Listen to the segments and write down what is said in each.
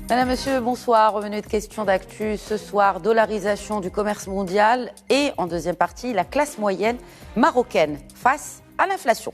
Madame, Monsieur, bonsoir. Au menu de questions d'actu ce soir, dollarisation du commerce mondial et en deuxième partie, la classe moyenne marocaine face à l'inflation.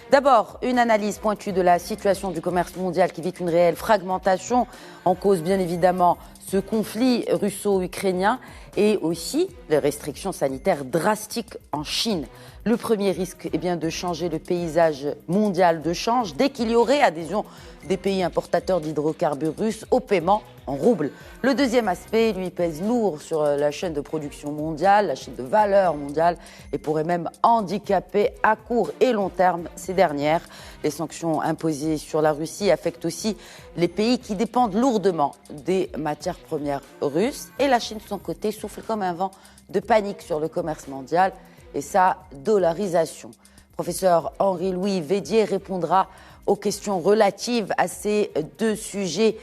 D'abord, une analyse pointue de la situation du commerce mondial qui vit une réelle fragmentation. En cause, bien évidemment, ce conflit russo-ukrainien et aussi les restrictions sanitaires drastiques en Chine. Le premier risque est bien de changer le paysage mondial de change dès qu'il y aurait adhésion des pays importateurs d'hydrocarbures russes au paiement en roubles. Le deuxième aspect, lui, pèse lourd sur la chaîne de production mondiale, la chaîne de valeur mondiale et pourrait même handicaper à court et long terme ces dernières. Les sanctions imposées sur la Russie affectent aussi les pays qui dépendent lourdement des matières premières russes. Et la Chine, de son côté, souffle comme un vent de panique sur le commerce mondial et sa dollarisation. Professeur Henri-Louis Védier répondra aux questions relatives à ces deux sujets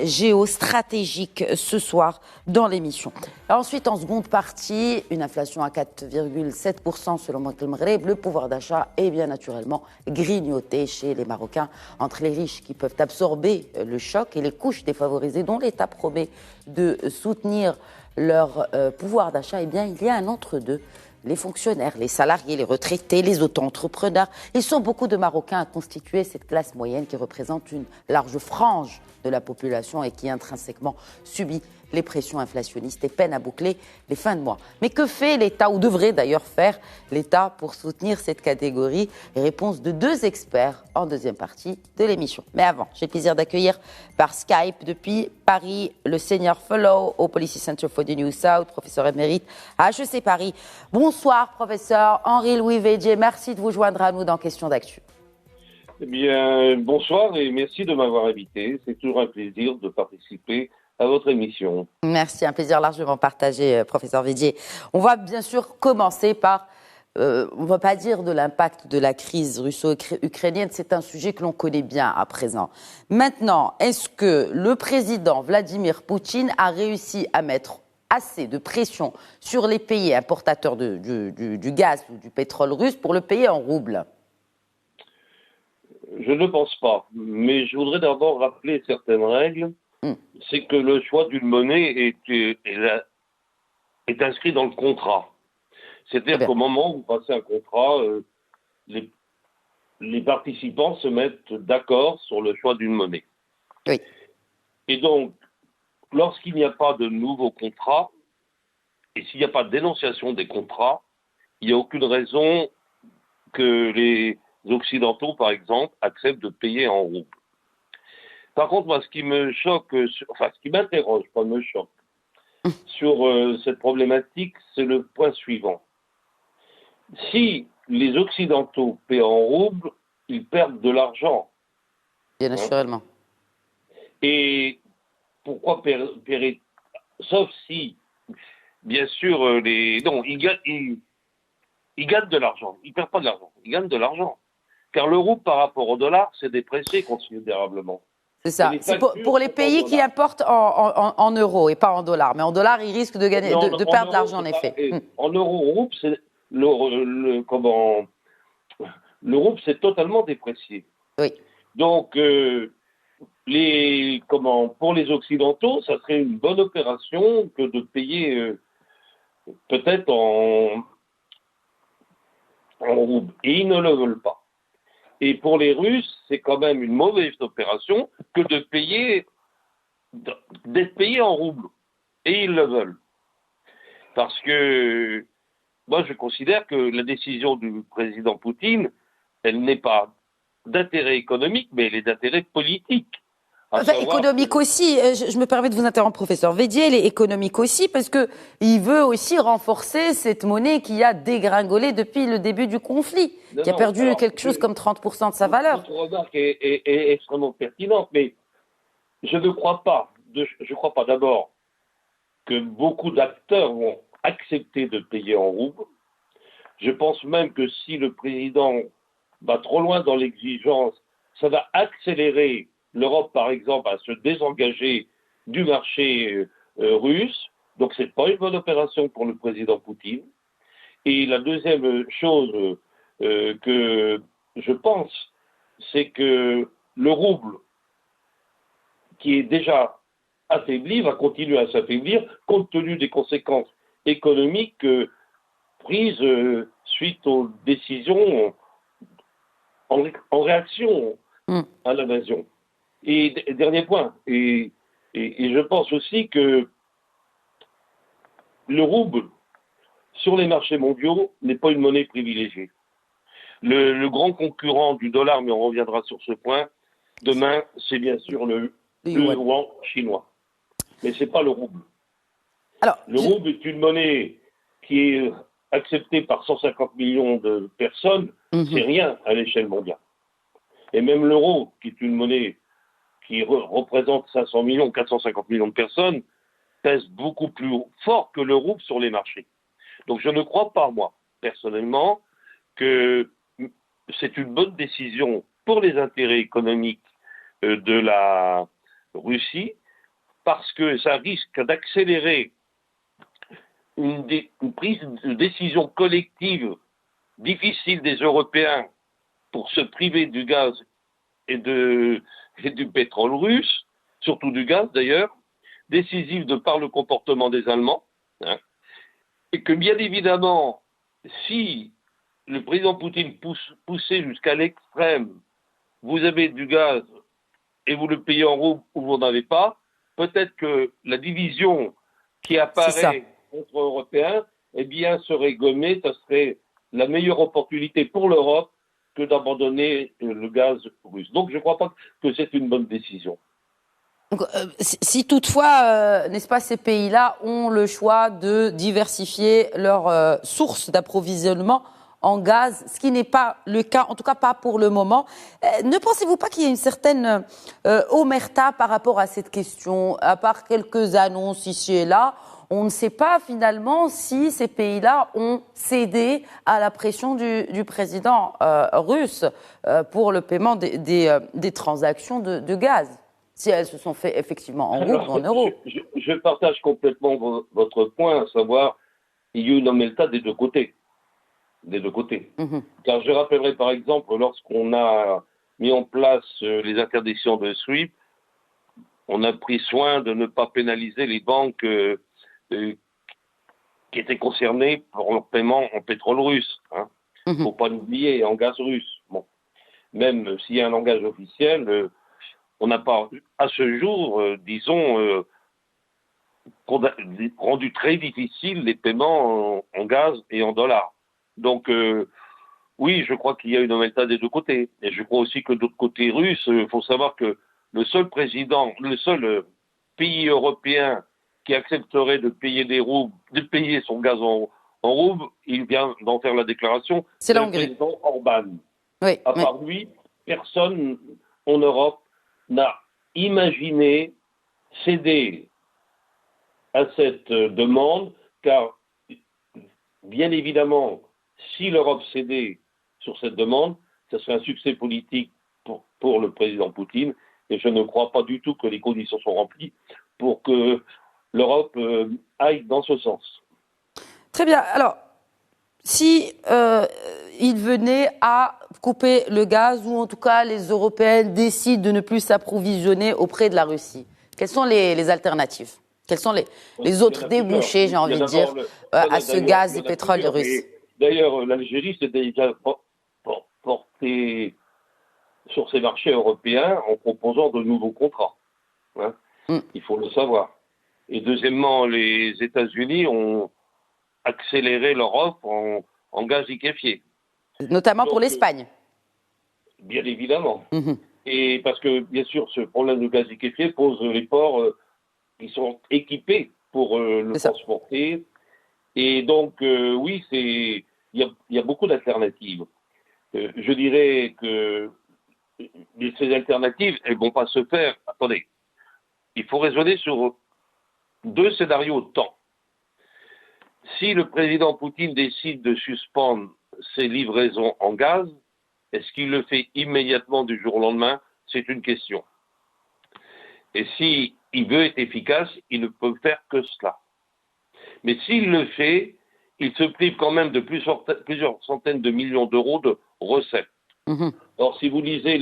géostratégiques ce soir dans l'émission. Ensuite, en seconde partie, une inflation à 4,7% selon Banque del Maghreb. Le pouvoir d'achat est bien naturellement grignoté chez les Marocains entre les riches qui peuvent absorber le choc et les couches défavorisées dont l'État promet de soutenir leur pouvoir d'achat. Eh bien, il y a un entre-deux. Les fonctionnaires, les salariés, les retraités, les auto-entrepreneurs. Ils sont beaucoup de Marocains à constituer cette classe moyenne qui représente une large frange de la population et qui intrinsèquement subit les pressions inflationnistes et peine à boucler les fins de mois. Mais que fait l'État, ou devrait d'ailleurs faire l'État pour soutenir cette catégorie? Réponse de deux experts en deuxième partie de l'émission. Mais avant, j'ai le plaisir d'accueillir par Skype depuis Paris le senior fellow au Policy Center for the New South, professeur émérite à HEC Paris. Bonsoir professeur Henri-Louis Védier, merci de vous joindre à nous dans Questions d'actu. Eh bien, bonsoir et merci de m'avoir invité. C'est toujours un plaisir de participer à votre émission. Merci, un plaisir largement partagé, professeur Védier. On va bien sûr commencer par, on ne va pas dire de l'impact de la crise russo-ukrainienne, c'est un sujet que l'on connaît bien à présent. Maintenant, est-ce que le président Vladimir Poutine a réussi à mettre assez de pression sur les pays importateurs du gaz ou du pétrole russe pour le payer en roubles? Je ne pense pas, mais je voudrais d'abord rappeler certaines règles. C'est que le choix d'une monnaie est inscrit dans le contrat. C'est-à-dire qu'au moment où vous passez un contrat, les participants se mettent d'accord sur le choix d'une monnaie. Oui. Et donc, lorsqu'il n'y a pas de nouveau contrat, et s'il n'y a pas de dénonciation des contrats, il n'y a aucune raison que les Occidentaux, par exemple, acceptent de payer en roubles. Par contre, moi, ce qui me choque, enfin, ce qui m'interroge, pas me choque, sur cette problématique, c'est le point suivant. Si les Occidentaux paient en roubles, ils perdent de l'argent. Bien naturellement. Et pourquoi payer? Sauf si, bien sûr, non, ils gagnent de l'argent. Ils ne perdent pas de l'argent, ils gagnent de l'argent. Car le rouble, par rapport au dollar, s'est déprécié considérablement. C'est ça. C'est pour les pays qui importent en euros et pas en dollars. Mais en dollars, ils risquent de gagner, de perdre de l'argent en effet. En euro-rouble, le rouble s'est totalement déprécié. Oui. Donc, pour les Occidentaux, ça serait une bonne opération que de payer peut-être en rouble. Et ils ne le veulent pas. Et pour les Russes, c'est quand même une mauvaise opération que d'être payés en roubles. Et ils le veulent. Parce que moi, je considère que la décision du président Poutine, elle n'est pas d'intérêt économique, mais elle est d'intérêt politique. Économique aussi, je me permets de vous interrompre, professeur Védier, elle est économique aussi parce qu'il veut aussi renforcer cette monnaie qui a dégringolé depuis le début du conflit, qui a perdu quelque chose comme 30% de sa valeur. Votre remarque est extrêmement pertinente, mais je ne crois pas, je crois pas d'abord que beaucoup d'acteurs vont accepter de payer en roubles. Je pense même que si le président va trop loin dans l'exigence, ça va accélérer l'Europe, par exemple, à se désengager du marché russe. Donc, ce n'est pas une bonne opération pour le président Poutine. Et la deuxième chose que je pense, c'est que le rouble, qui est déjà affaibli, va continuer à s'affaiblir compte tenu des conséquences économiques prises suite aux décisions en réaction à l'invasion. Et dernier point, et je pense aussi que le rouble sur les marchés mondiaux n'est pas une monnaie privilégiée. Le grand concurrent du dollar, mais on reviendra sur ce point, demain, c'est bien sûr le yuan chinois. Mais ce n'est pas le rouble. Alors, le rouble est une monnaie qui est acceptée par 150 millions de personnes, c'est rien à l'échelle mondiale. Et même l'euro, qui est une monnaie qui représente 500 millions, 450 millions de personnes, pèse beaucoup plus fort que le rouble sur les marchés. Donc je ne crois pas, moi, personnellement, que c'est une bonne décision pour les intérêts économiques de la Russie, parce que ça risque d'accélérer une prise de décision collective difficile des Européens pour se priver du gaz et du pétrole russe, surtout du gaz d'ailleurs, décisive de par le comportement des Allemands, et que bien évidemment, si le président Poutine poussait jusqu'à l'extrême, vous avez du gaz et vous le payez en rouble ou vous n'en avez pas, peut-être que la division qui apparaît entre Européens, eh bien, serait gommée, ça serait la meilleure opportunité pour l'Europe que d'abandonner le gaz russe. Donc je ne crois pas que c'est une bonne décision. Donc, si toutefois, n'est-ce pas, ces pays-là ont le choix de diversifier leurs sources d'approvisionnement en gaz, ce qui n'est pas le cas, en tout cas pas pour le moment. Ne pensez-vous pas qu'il y a une certaine omerta par rapport à cette question, à part quelques annonces ici et là? On ne sait pas finalement si ces pays-là ont cédé à la pression du président russe pour le paiement des transactions de gaz, si elles se sont faites effectivement en roubles ou en euros. Je partage complètement votre point, à savoir il y a une omerta des deux côtés. Car je rappellerai par exemple, lorsqu'on a mis en place les interdictions de SWIFT, on a pris soin de ne pas pénaliser les banques qui étaient concernées pour leur paiement en pétrole russe. Il ne faut pas l'oublier, en gaz russe. Bon. Même s'il y a un langage officiel, on n'a pas, à ce jour, disons, rendu très difficile les paiements en gaz et en dollars. Donc, oui, je crois qu'il y a une omerta des deux côtés. Et je crois aussi que de l'autre côté russe, il faut savoir que le seul pays européen qui accepterait de payer de payer son gaz en roubles, il vient d'en faire la déclaration. C'est la Hongrie. Le président Orban. Oui, à part lui, personne en Europe n'a imaginé céder à cette demande, car bien évidemment, si l'Europe cédait sur cette demande, ce serait un succès politique pour le président Poutine, et je ne crois pas du tout que les conditions sont remplies pour que l'Europe aille dans ce sens. Très bien. Alors, si il venait à couper le gaz, ou en tout cas les Européens décident de ne plus s'approvisionner auprès de la Russie, quelles sont les alternatives? Quels sont les autres débouchés, j'ai envie de dire, à ce gaz et pétrole russe? D'ailleurs, l'Algérie s'est déjà portée sur ces marchés européens en proposant de nouveaux contrats. Il faut le savoir. Et deuxièmement, les États-Unis ont accéléré leur offre en gaz liquéfié. Notamment pour l'Espagne. Bien évidemment. Et parce que, bien sûr, ce problème de gaz liquéfié pose les ports qui sont équipés pour le transporter. Et donc, oui, il y a beaucoup d'alternatives. Je dirais que ces alternatives, elles ne vont pas se faire. Attendez, il faut raisonner sur deux scénarios de temps. Si le président Poutine décide de suspendre ses livraisons en gaz, est-ce qu'il le fait immédiatement du jour au lendemain? C'est une question. Et s'il veut être efficace, il ne peut faire que cela. Mais s'il le fait, il se prive quand même de plusieurs centaines de millions d'euros de recettes. Or, si vous lisez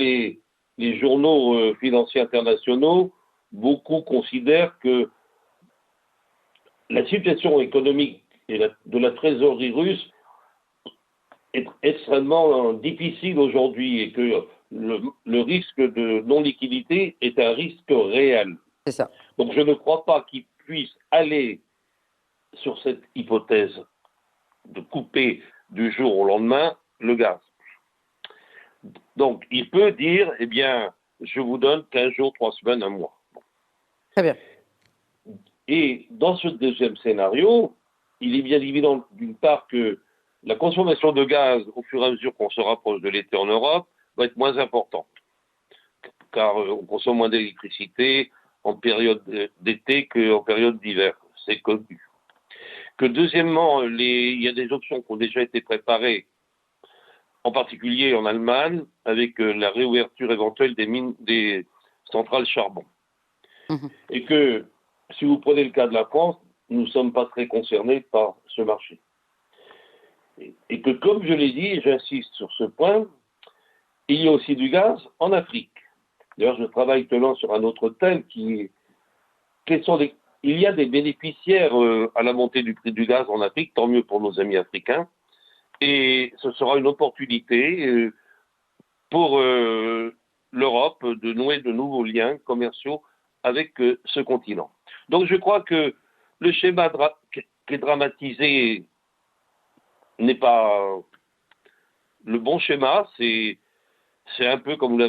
les journaux financiers internationaux, beaucoup considèrent que la situation économique de la trésorerie russe est extrêmement difficile aujourd'hui et que le risque de non-liquidité est un risque réel. C'est ça. Donc je ne crois pas qu'il puisse aller sur cette hypothèse de couper du jour au lendemain le gaz. Donc il peut dire, eh bien, je vous donne 15 jours, 3 semaines, 1 mois. Très bien. Et dans ce deuxième scénario, il est bien évident d'une part que la consommation de gaz, au fur et à mesure qu'on se rapproche de l'été en Europe, va être moins importante. Car on consomme moins d'électricité en période d'été qu'en période d'hiver. C'est connu. Que deuxièmement, il y a des options qui ont déjà été préparées, en particulier en Allemagne, avec la réouverture éventuelle des centrales charbon. Mmh. Et que, si vous prenez le cas de la France, nous ne sommes pas très concernés par ce marché. Et que, comme je l'ai dit, et j'insiste sur ce point, il y a aussi du gaz en Afrique. D'ailleurs, je travaille actuellement sur un autre thème il y a des bénéficiaires à la montée du prix du gaz en Afrique, tant mieux pour nos amis africains. Et ce sera une opportunité pour l'Europe de nouer de nouveaux liens commerciaux avec ce continent. Donc je crois que le schéma qui est dramatisé n'est pas le bon schéma. C'est un peu comme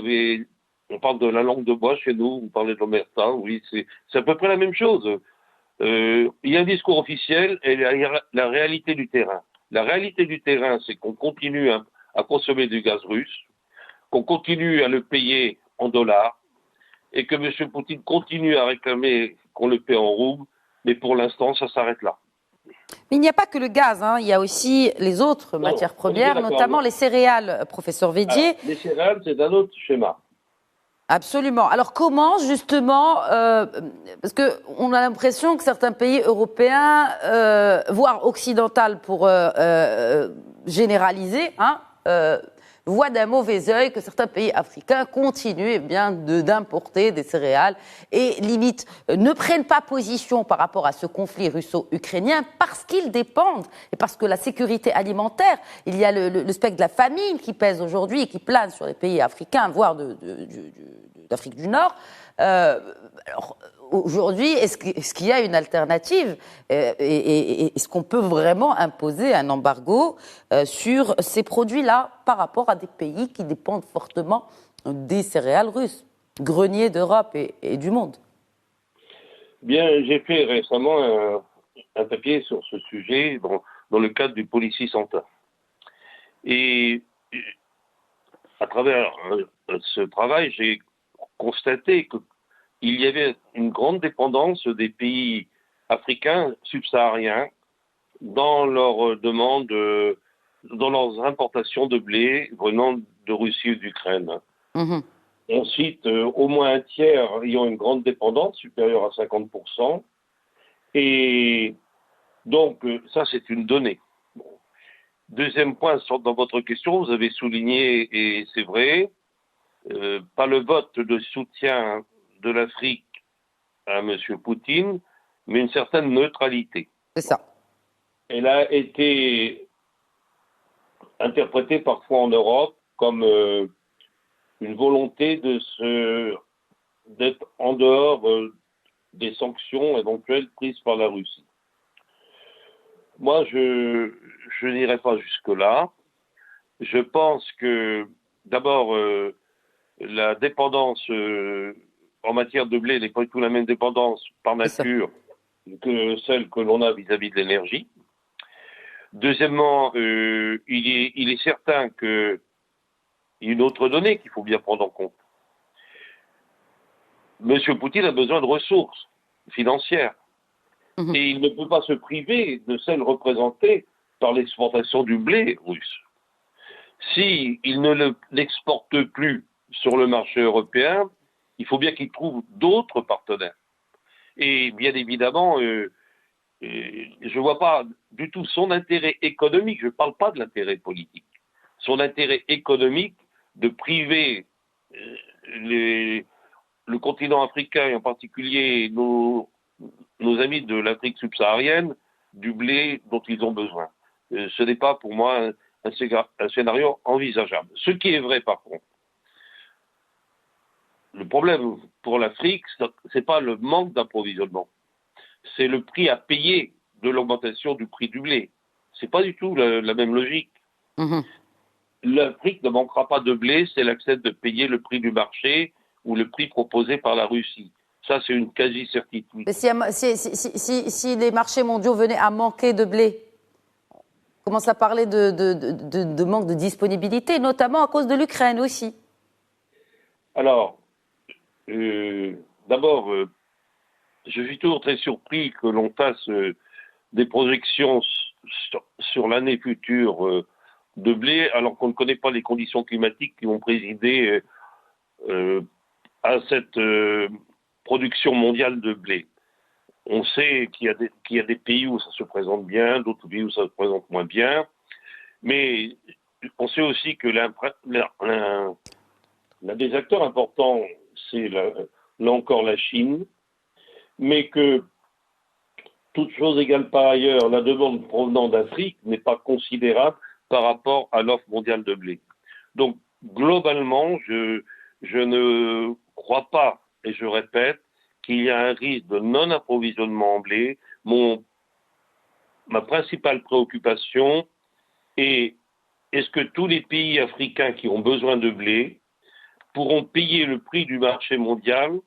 on parle de la langue de bois chez nous, vous parlez de l'omerta, oui, c'est à peu près la même chose. Il y a un discours officiel et il y a la réalité du terrain. La réalité du terrain, c'est qu'on continue à consommer du gaz russe, qu'on continue à le payer en dollars, et que M. Poutine continue à réclamer qu'on le paie en roubles, mais pour l'instant, ça s'arrête là. Mais il n'y a pas que le gaz, il y a aussi les autres matières premières, notamment les céréales, professeur Vedier. Les céréales, c'est un autre schéma. Absolument. Alors comment justement, parce qu'on a l'impression que certains pays européens, voire occidentaux pour généraliser, voient d'un mauvais œil que certains pays africains continuent d'importer des céréales et limite ne prennent pas position par rapport à ce conflit russo-ukrainien parce qu'ils dépendent et parce que la sécurité alimentaire, il y a le spectre de la famine qui pèse aujourd'hui et qui plane sur les pays africains, voire d'Afrique du Nord. Alors, aujourd'hui, est-ce qu'il y a une alternative et est-ce qu'on peut vraiment imposer un embargo sur ces produits-là par rapport à des pays qui dépendent fortement des céréales russes, greniers d'Europe et du monde? Bien, j'ai fait récemment un papier sur ce sujet dans le cadre du Policy Center. Et à travers ce travail, j'ai constaté qu'il y avait une grande dépendance des pays africains subsahariens dans leurs demandes, dans leurs importations de blé venant de Russie ou d'Ukraine. Mmh. On cite au moins un tiers ayant une grande dépendance, supérieure à 50%. Et donc, ça, c'est une donnée. Bon. Deuxième point, dans votre question, vous avez souligné, et c'est vrai, pas le vote de soutien de l'Afrique à M. Poutine, mais une certaine neutralité. C'est ça. Elle a été interprétée parfois en Europe comme une volonté d'être en dehors des sanctions éventuelles prises par la Russie. Moi, je n'irai pas jusque-là. Je pense que, d'abord, la dépendance en matière de blé n'est pas du tout la même dépendance par nature que celle que l'on a vis-à-vis de l'énergie. Deuxièmement, il est certain qu'il y a une autre donnée qu'il faut bien prendre en compte. M. Poutine a besoin de ressources financières. Mmh. Et il ne peut pas se priver de celles représentées par l'exportation du blé russe. S'il ne l'exporte plus sur le marché européen, il faut bien qu'il trouve d'autres partenaires. Et bien évidemment, je ne vois pas du tout son intérêt économique, je ne parle pas de l'intérêt politique, son intérêt économique de priver le continent africain, et en particulier nos amis de l'Afrique subsaharienne, du blé dont ils ont besoin. Ce n'est pas pour moi un scénario envisageable. Ce qui est vrai par contre, le problème pour l'Afrique, c'est pas le manque d'approvisionnement, c'est le prix à payer de l'augmentation du prix du blé. C'est pas du tout la même logique. Mhm. L'Afrique ne manquera pas de blé si elle accepte de payer le prix du marché ou le prix proposé par la Russie. Ça, c'est une quasi-certitude. Mais si les marchés mondiaux venaient à manquer de blé, on commence à parler de manque de disponibilité, notamment à cause de l'Ukraine aussi. Alors, d'abord, je suis toujours très surpris que l'on fasse des projections sur l'année future de blé, alors qu'on ne connaît pas les conditions climatiques qui vont présider à cette production mondiale de blé. On sait qu'il y a des pays où ça se présente bien, d'autres pays où ça se présente moins bien, mais on sait aussi que l'un des acteurs importants, c'est là encore la Chine, mais que, toute chose égale par ailleurs, la demande provenant d'Afrique n'est pas considérable par rapport à l'offre mondiale de blé. Donc, globalement, je ne crois pas, et je répète, qu'il y a un risque de non-approvisionnement en blé. Ma principale préoccupation est: est-ce que tous les pays africains qui ont besoin de blé pourront payer le prix du marché mondial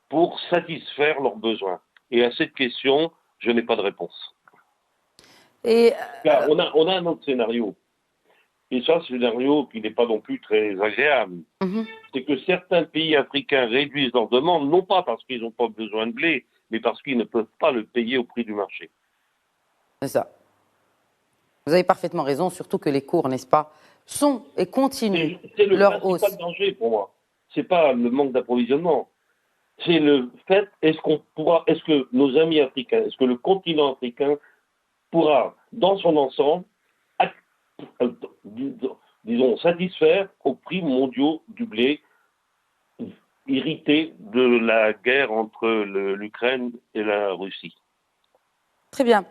pour satisfaire leurs besoins? Et à cette question, je n'ai pas de réponse. Et Car on a un autre scénario. Et ça, c'est un scénario qui n'est pas non plus très agréable. C'est que certains pays africains réduisent leurs demandes, non pas parce qu'ils n'ont pas besoin de blé, mais parce qu'ils ne peuvent pas le payer au prix du marché. c'est ça. Vous avez parfaitement raison, surtout que les cours, n'est-ce pas, sont et continuent C'est le leur hausse. principal danger pour moi. C'est pas le manque d'approvisionnement. C'est le fait, est-ce que nos amis africains, est-ce que le continent africain pourra, dans son ensemble, disons, satisfaire aux prix mondiaux du blé, irrité de la guerre entre l'Ukraine et la Russie. Très bien.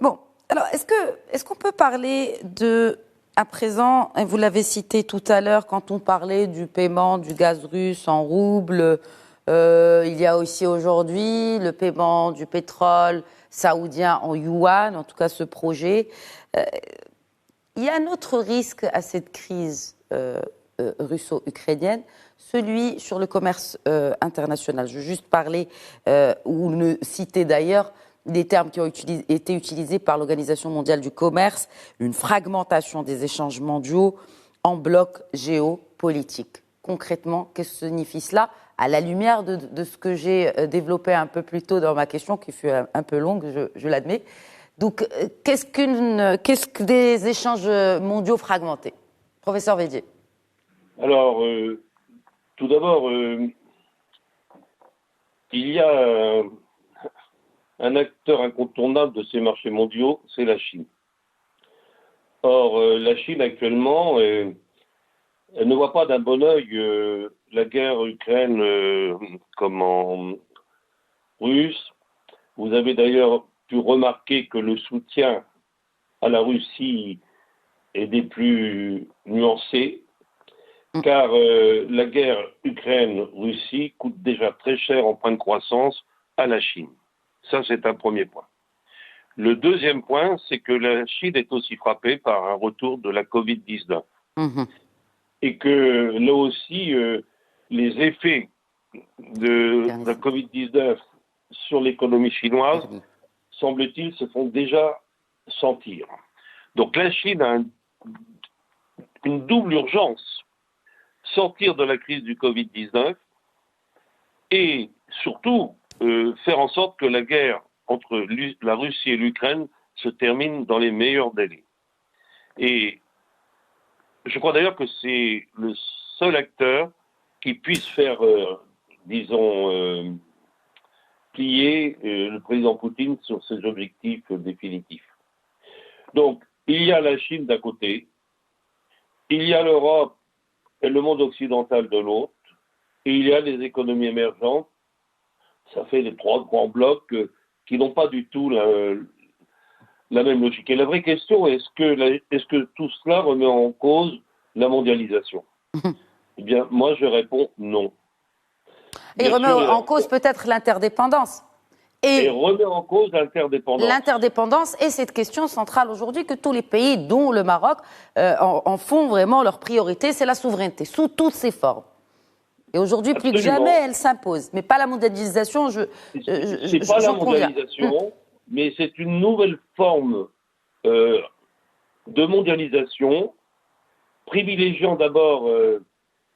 Bon, alors est-ce qu'on peut parler à présent, et vous l'avez cité tout à l'heure, quand on parlait du paiement du gaz russe en roubles, il y a aussi aujourd'hui le paiement du pétrole saoudien en yuan, en tout cas ce projet. Il y a un autre risque à cette crise russo-ukrainienne, celui sur le commerce international. Je veux juste parler, ou ne citer d'ailleurs, des termes qui ont été utilisés par l'Organisation mondiale du commerce, une fragmentation des échanges mondiaux en blocs géopolitiques. Concrètement, qu'est-ce que signifie cela? À la lumière de ce que j'ai développé un peu plus tôt dans ma question, qui fut un peu longue, je l'admets. Donc, qu'est-ce que des échanges mondiaux fragmentés? Professeur Védier. Alors, tout d'abord, il y a un acteur incontournable de ces marchés mondiaux, c'est la Chine. Or, la Chine actuellement, elle ne voit pas d'un bon œil la guerre Ukraine russe. Vous avez d'ailleurs pu remarquer que le soutien à la Russie est des plus nuancés, car la guerre Ukraine-Russie coûte déjà très cher en point de croissance à la Chine. Ça, c'est un premier point. Le deuxième point, c'est que la Chine est aussi frappée par un retour de la Covid-19. Et que là aussi, les effets de la Covid-19 sur l'économie chinoise, semble-t-il, se font déjà sentir. Donc la Chine a une double urgence: sortir de la crise du Covid-19 et surtout faire en sorte que la guerre entre la Russie et l'Ukraine se termine dans les meilleurs délais. Et je crois d'ailleurs que c'est le seul acteur qui puisse faire, plier le président Poutine sur ses objectifs définitifs. Donc, il y a la Chine d'un côté, il y a l'Europe et le monde occidental de l'autre, et il y a les économies émergentes. Ça fait les trois grands blocs qui n'ont pas du tout la même logique. Et la vraie question, est-ce que tout cela remet en cause la mondialisation? Eh bien, moi, je réponds non. Et remet en cause peut-être l'interdépendance. Et remet en cause l'interdépendance. L'interdépendance est cette question centrale aujourd'hui que tous les pays, dont le Maroc, en font vraiment leur priorité, c'est la souveraineté, sous toutes ses formes. Et aujourd'hui, plus que jamais, elle s'impose. Mais pas la mondialisation, c'est pas la mondialisation, mais c'est une nouvelle forme de mondialisation, privilégiant d'abord,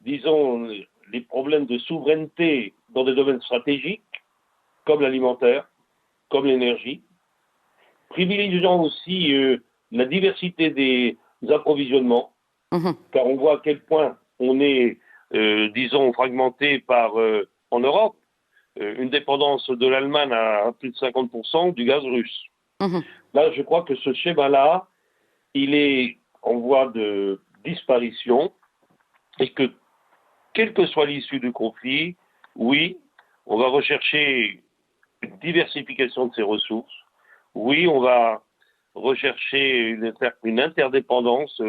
disons, les problèmes de souveraineté dans des domaines stratégiques, comme l'alimentaire, comme l'énergie, privilégiant aussi la diversité des approvisionnements, car on voit à quel point on est, disons, fragmenté en Europe, une dépendance de l'Allemagne à plus de 50% du gaz russe. Là, je crois que ce schéma-là, il est en voie de disparition et que, quelle que soit l'issue du conflit, oui, on va rechercher une diversification de ses ressources. Oui, on va rechercher une interdépendance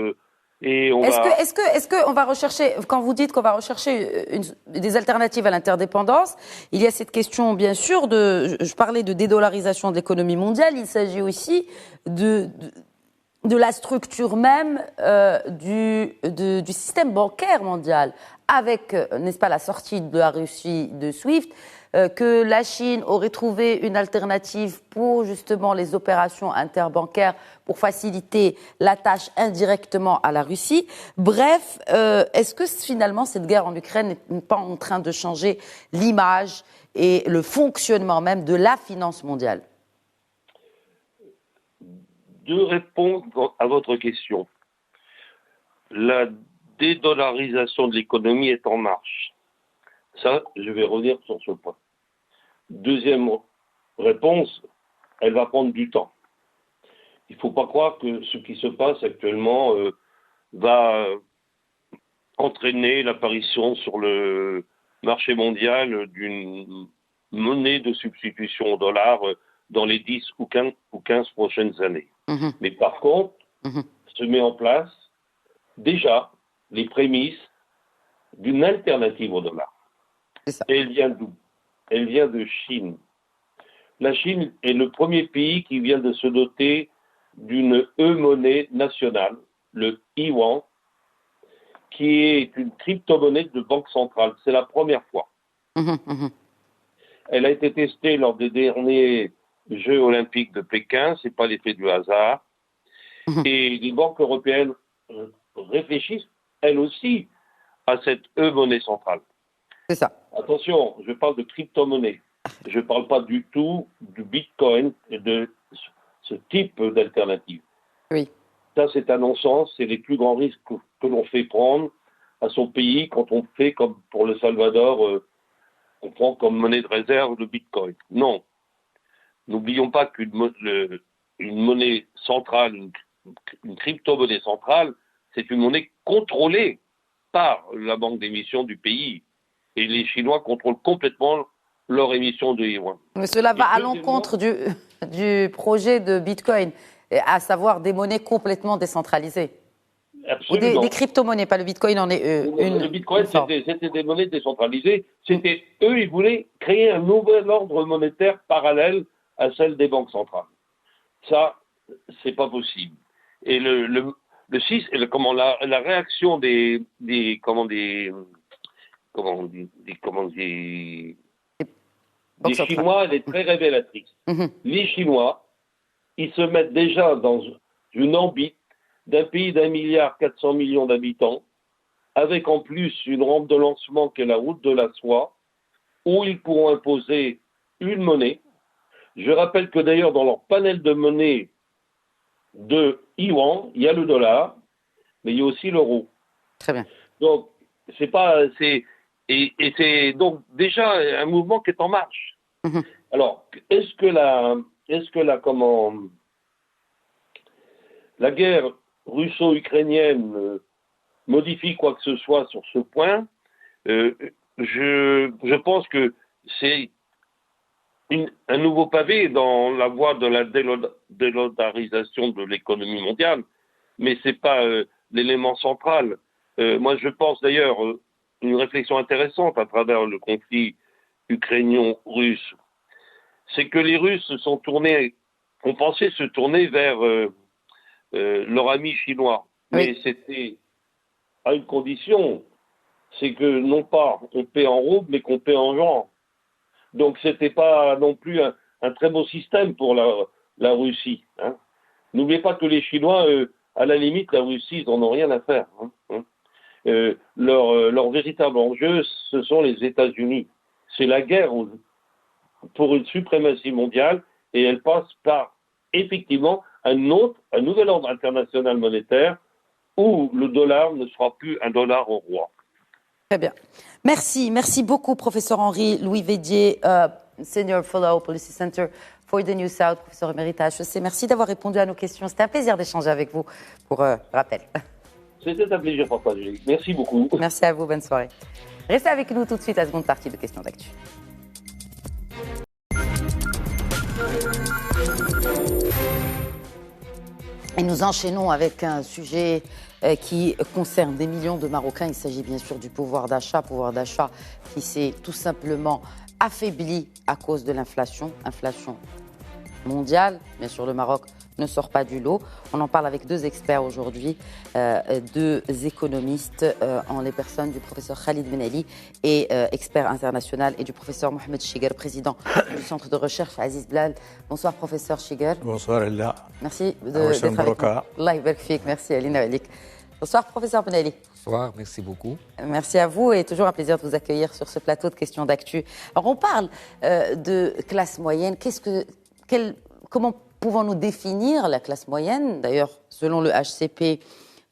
et on Est-ce qu'on va rechercher, quand vous dites qu'on va rechercher des alternatives à l'interdépendance, il y a cette question bien sûr je parlais de dédollarisation de l'économie mondiale, il s'agit aussi de la structure même du système bancaire mondial, avec, n'est-ce pas, la sortie de la Russie de SWIFT, que la Chine aurait trouvé une alternative pour justement les opérations interbancaires pour faciliter la tâche indirectement à la Russie. Bref, est-ce que finalement cette guerre en Ukraine n'est pas en train de changer l'image et le fonctionnement même de la finance mondiale? De répondre à votre question. La dédollarisation de l'économie est en marche. Ça, je vais revenir sur ce point. Deuxième réponse, elle va prendre du temps. Il ne faut pas croire que ce qui se passe actuellement va entraîner l'apparition sur le marché mondial d'une monnaie de substitution au dollar dans les 10 ou 15 prochaines années. Mais par contre, se met en place déjà les prémices d'une alternative au dollar. Et elle vient d'où? Elle vient de Chine. La Chine est le premier pays qui vient de se doter d'une e-monnaie nationale, le yuan, qui est une crypto-monnaie de banque centrale. C'est la première fois. Elle a été testée lors des derniers Jeux olympiques de Pékin, c'est pas l'effet du hasard. Et les banques européennes réfléchissent, elles aussi, à cette e-monnaie centrale. C'est ça. Attention, je parle de crypto-monnaie. Je ne parle pas du tout du Bitcoin et de ce type d'alternative. Oui. Ça, c'est un non-sens. C'est les plus grands risques que l'on fait prendre à son pays quand on fait, comme pour le Salvador, on prend comme monnaie de réserve le Bitcoin. Non. N'oublions pas qu'une monnaie centrale, une crypto-monnaie centrale, c'est une monnaie contrôlée par la banque d'émission du pays. Et les Chinois contrôlent complètement leur émission de yuan. Mais cela va à l'encontre du projet de Bitcoin, à savoir des monnaies complètement décentralisées. Absolument. Ou des crypto-monnaies, pas le Bitcoin en est une. Le Bitcoin, c'était des monnaies décentralisées. Eux, ils voulaient créer un nouvel ordre monétaire parallèle à celle des banques centrales. Ça, c'est pas possible. Et la réaction des Chinois, elle est très révélatrice. Les Chinois, ils se mettent déjà dans une orbite d'un pays d'1,4 milliard d'habitants, avec en plus une rampe de lancement qui est la route de la soie, où ils pourront imposer une monnaie. Je rappelle que d'ailleurs, dans leur panel de monnaies de yuan, il y a le dollar, mais il y a aussi l'euro. Très bien. Donc, c'est donc déjà un mouvement qui est en marche. Alors, est-ce que la guerre russo-ukrainienne modifie quoi que ce soit sur ce point? je pense que c'est un nouveau pavé dans la voie de la dédollarisation de l'économie mondiale, mais c'est pas l'élément central. Moi, je pense d'ailleurs une réflexion intéressante à travers le conflit ukrainien-russe, c'est que les Russes se sont tournés, ont pensé se tourner vers leur ami chinois, mais Oui. c'était à une condition, c'est que non pas on paie en roubles, mais qu'on paie en genre. Donc c'était pas non plus un très beau système pour la Russie. Hein. N'oubliez pas que les Chinois, à la limite, la Russie, ils n'en ont rien à faire. Leur véritable enjeu, ce sont les États-Unis. C'est la guerre pour une suprématie mondiale et elle passe par effectivement un nouvel ordre international monétaire où le dollar ne sera plus un dollar au roi. Très bien. Merci beaucoup, professeur Henri-Louis Védier, Senior Fellow Policy Center for the New South, professeur émérite à HEC. Merci d'avoir répondu à nos questions. C'était un plaisir d'échanger avec vous pour rappel. C'était un plaisir partagé. Merci beaucoup. Merci à vous, bonne soirée. Restez avec nous tout de suite à la seconde partie de Questions d'actu. Et nous enchaînons avec un sujet qui concerne des millions de Marocains. Il s'agit bien sûr du pouvoir d'achat qui s'est tout simplement affaibli à cause de inflation mondiale. Bien sûr, le Maroc ne sort pas du lot. On en parle avec deux experts aujourd'hui, deux économistes en les personnes du professeur Khalid Benali, et expert international, et du professeur Mohamed Chigar, président du centre de recherche Aziz Blal. Bonsoir professeur Chigar. Bonsoir Ella. Merci d'être avec nous. Allah yabarak fik. Merci Alina Walik. Bonsoir professeur Benali. Bonsoir, merci beaucoup. Merci à vous et toujours un plaisir de vous accueillir sur ce plateau de questions d'actu. Alors on parle de classe moyenne. Comment pouvons-nous définir la classe moyenne? D'ailleurs, selon le HCP,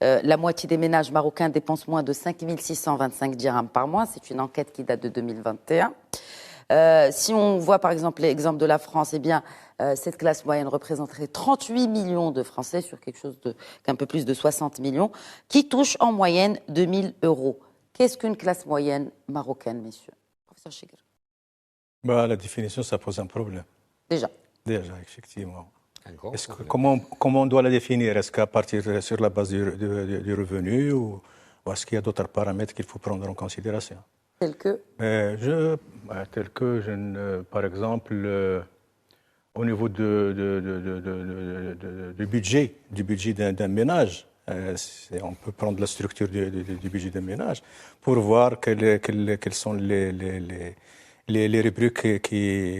la moitié des ménages marocains dépensent moins de 5 625 dirhams par mois. C'est une enquête qui date de 2021. Si on voit par exemple l'exemple de la France, eh bien, cette classe moyenne représenterait 38 millions de Français sur quelque chose qu'un peu plus de 60 millions, qui touchent en moyenne 2 000 euros. Qu'est-ce qu'une classe moyenne marocaine, messieurs? Professeur Chigar. La définition, ça pose un problème. Déjà, effectivement. Comment on doit la définir? Est-ce qu'à partir sur la base du revenu ou est-ce qu'il y a d'autres paramètres qu'il faut prendre en considération? Tels que par exemple, au niveau du budget d'un ménage, on peut prendre la structure du budget d'un ménage pour voir quelles sont les rubriques qui...